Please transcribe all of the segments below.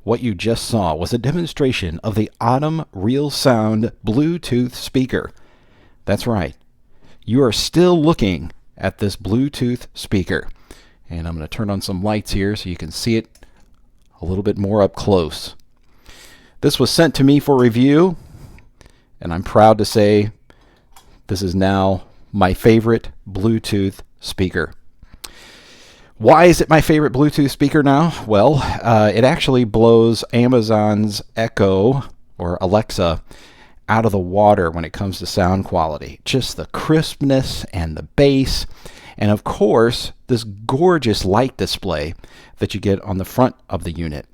What you just saw was a demonstration of the Oittm Real Sound Bluetooth speaker. That's right. You are still looking at this Bluetooth speaker. And I'm going to turn on some lights here so you can see it a little bit more up close. This was sent to me for review, and I'm proud to say this is now my favorite Bluetooth speaker. Why is it my favorite Bluetooth speaker now? Well, it actually blows Amazon's Echo or Alexa out of the water when it comes to sound quality. Just the crispness and the bass, and of course, this gorgeous light display that you get on the front of the unit.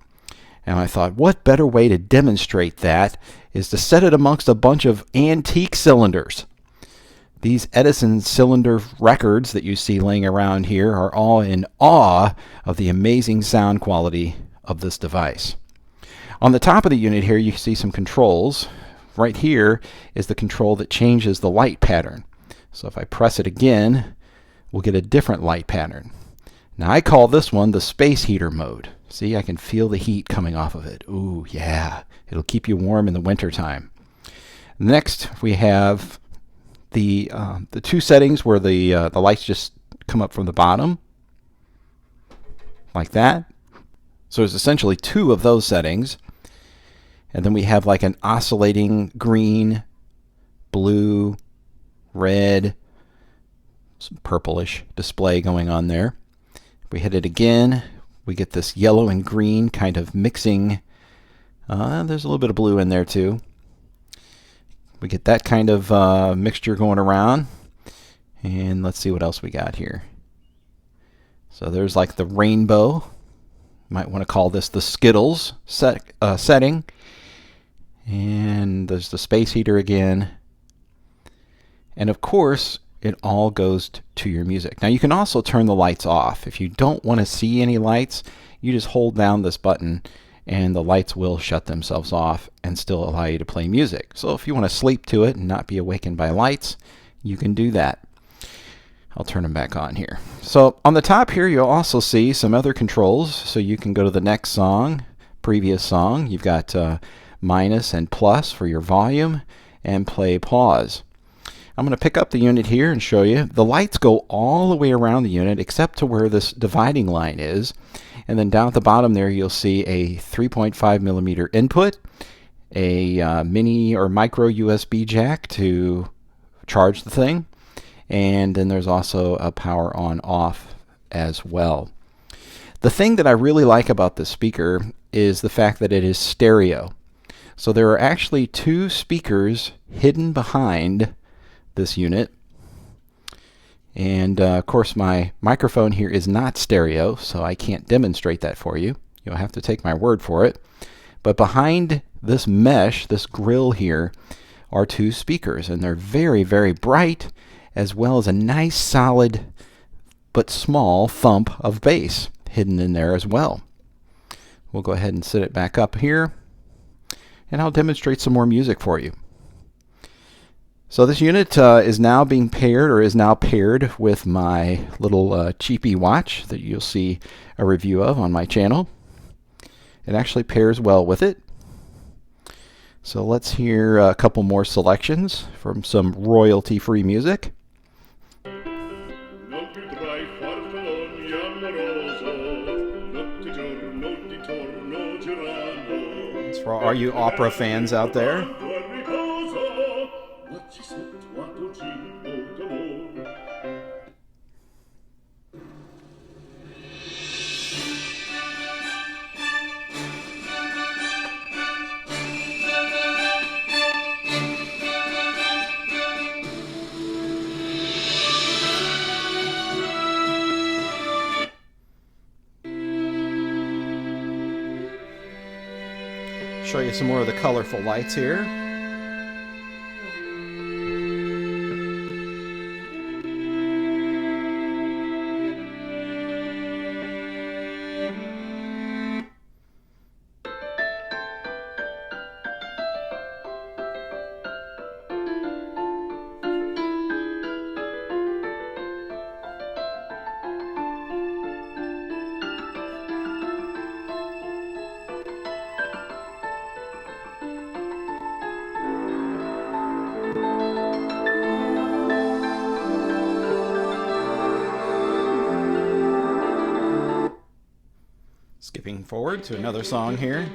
And I thought, what better way to demonstrate that is to set it amongst a bunch of antique cylinders. These Edison cylinder records that you see laying around here are all in awe of the amazing sound quality of this device. On the top of the unit here, you see some controls. Right here is the control that changes the light pattern. So if I press it again, we'll get a different light pattern. Now I call this one the space heater mode. See, I can feel the heat coming off of it. Ooh, yeah. It'll keep you warm in the wintertime. Next, we have the two settings where the lights just come up from the bottom, like that. So there's essentially two of those settings. And then we have like an oscillating green, blue, red, some purplish display going on there. If we hit it again, we get this yellow and green kind of mixing. There's a little bit of blue in there too. We get that kind of mixture going around. And let's see what else we got here. So there's like the rainbow. Might want to call this the Skittles setting. And there's the space heater again. And of course, it all goes to your music. Now you can also turn the lights off. If you don't want to see any lights, you just hold down this button and the lights will shut themselves off and still allow you to play music. So if you want to sleep to it and not be awakened by lights, you can do that. I'll turn them back on here. So on the top here, you'll also see some other controls. So you can go to the next song, previous song. You've got minus and plus for your volume, and play pause. I'm going to pick up the unit here and show you. The lights go all the way around the unit except to where this dividing line is. And then down at the bottom there, you'll see a 3.5 millimeter input, a mini or micro USB jack to charge the thing, and then there's also a power on off as well. The thing that I really like about this speaker is the fact that it is stereo. So there are actually two speakers hidden behind this unit. And of course my microphone here is not stereo, so I can't demonstrate that for you. You'll have to take my word for it. But behind this mesh, this grill here, are two speakers, and they're very, very bright, as well as a nice solid but small thump of bass hidden in there as well. We'll go ahead and set it back up here, and I'll demonstrate some more music for you. So this unit is now paired with my little cheapy watch that you'll see a review of on my channel. It actually pairs well with it. So let's hear a couple more selections from some royalty-free music. It's for all you opera fans out there. Show you some more of the colorful lights here. Skipping forward to another song here.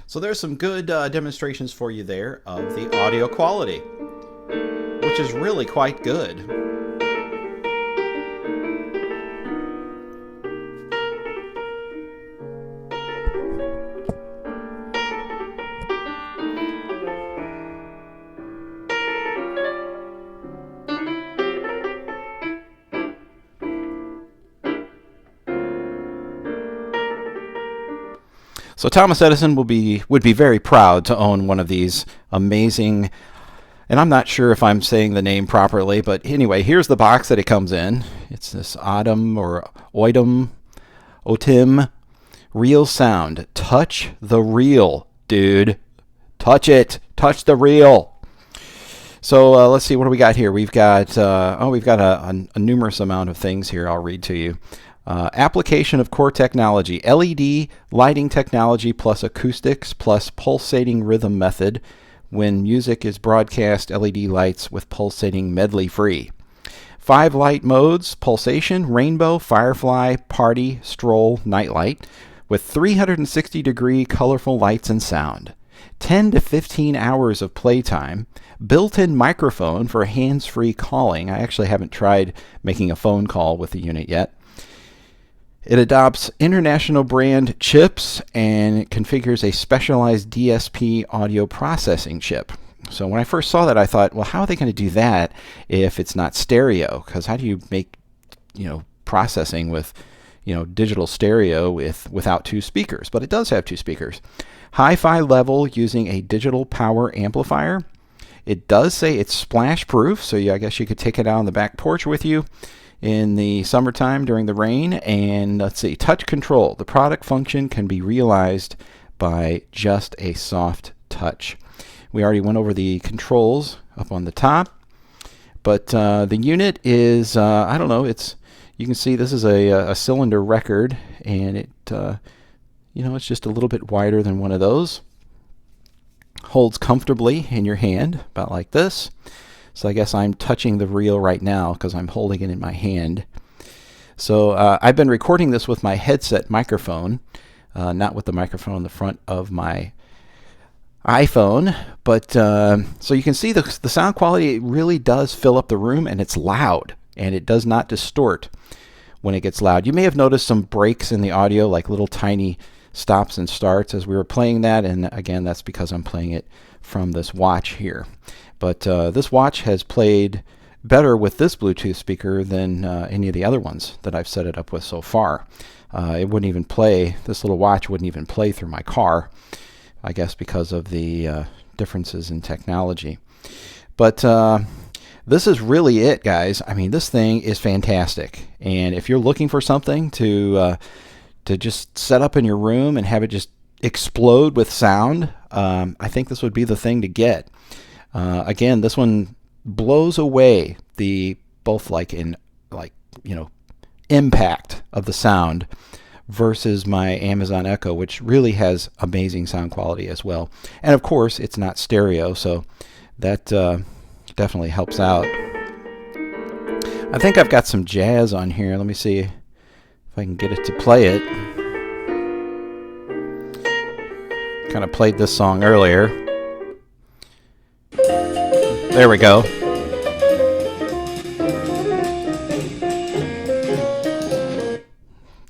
So there's some good demonstrations for you there of the audio quality, which is really quite good. So Thomas Edison would be very proud to own one of these amazing, and I'm not sure if I'm saying the name properly, but anyway, here's the box that it comes in. It's this Oittm Real Sound. Touch the reel, dude. Touch it. Touch the reel. So let's see, what do we got here? We've got a numerous amount of things here. I'll read to you. Application of core technology, LED lighting technology plus acoustics plus pulsating rhythm method. When music is broadcast, LED lights with pulsating medley free. 5 light modes: pulsation, rainbow, firefly, party, stroll, nightlight, with 360-degree colorful lights and sound. 10 to 15 hours of playtime. Built-in microphone for hands-free calling. I actually haven't tried making a phone call with the unit yet. It adopts international brand chips and it configures a specialized DSP audio processing chip. So when I first saw that, I thought, well, how are they going to do that if it's not stereo? Because how do you make, processing with, digital stereo without 2 speakers? But it does have 2 speakers. Hi-fi level using a digital power amplifier. It does say it's splash proof, so I guess you could take it out on the back porch with you in the summertime during the rain. And let's see, touch control. The product function can be realized by just a soft touch. We already went over the controls up on the top, but the unit is, I don't know, you can see this is a cylinder record, and it, it's just a little bit wider than one of those. Holds comfortably in your hand, about like this. So I guess I'm touching the reel right now because I'm holding it in my hand. So I've been recording this with my headset microphone, not with the microphone on the front of my iPhone. But so you can see the sound quality, it really does fill up the room, and it's loud, and it does not distort when it gets loud. You may have noticed some breaks in the audio, like little tiny stops and starts as we were playing that, and again, that's because I'm playing it from this watch here. But this watch has played better with this Bluetooth speaker than any of the other ones that I've set it up with so far. It wouldn't even play, this little watch wouldn't even play through my car, I guess because of the differences in technology. But this is really it, guys. I mean, this thing is fantastic. And if you're looking for something to just set up in your room and have it just explode with sound, I think this would be the thing to get. Again, this one blows away both impact of the sound versus my Amazon Echo, which really has amazing sound quality as well. And of course, it's not stereo, so that definitely helps out. I think I've got some jazz on here. Let me see if I can get it to play it. Kind of played this song earlier. There we go.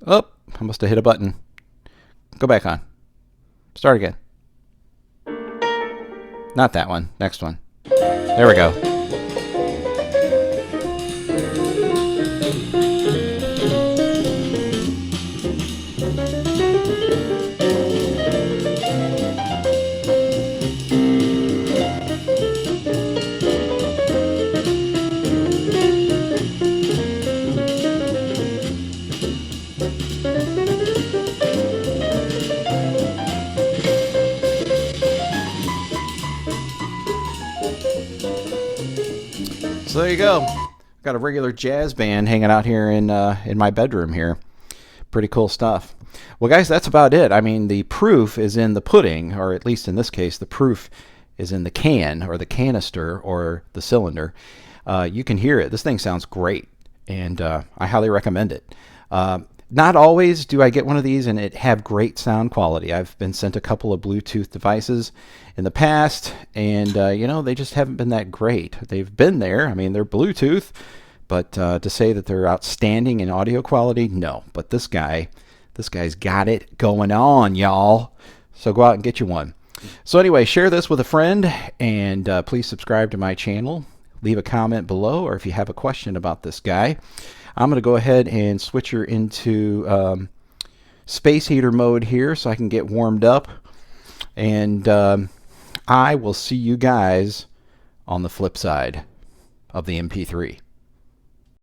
Oh, I must have hit a button. Go back on. Start again. Not that one. Next one. There we go. So there you go. Got a regular jazz band hanging out here in my bedroom here. Pretty cool stuff. Well, guys, that's about it. I mean, the proof is in the pudding, or at least in this case, the proof is in the can, or the canister, or the cylinder. You can hear it. This thing sounds great, and I highly recommend it. Not always do I get one of these and it have great sound quality. I've been sent a couple of Bluetooth devices in the past, and they just haven't been that great. They've been there. I mean, they're Bluetooth, but to say that they're outstanding in audio quality, no. But this guy's got it going on, y'all. So go out and get you one. So anyway, share this with a friend, and please subscribe to my channel. Leave a comment below, or if you have a question about this guy. I'm going to go ahead and switch her into space heater mode here so I can get warmed up. And I will see you guys on the flip side of the MP3.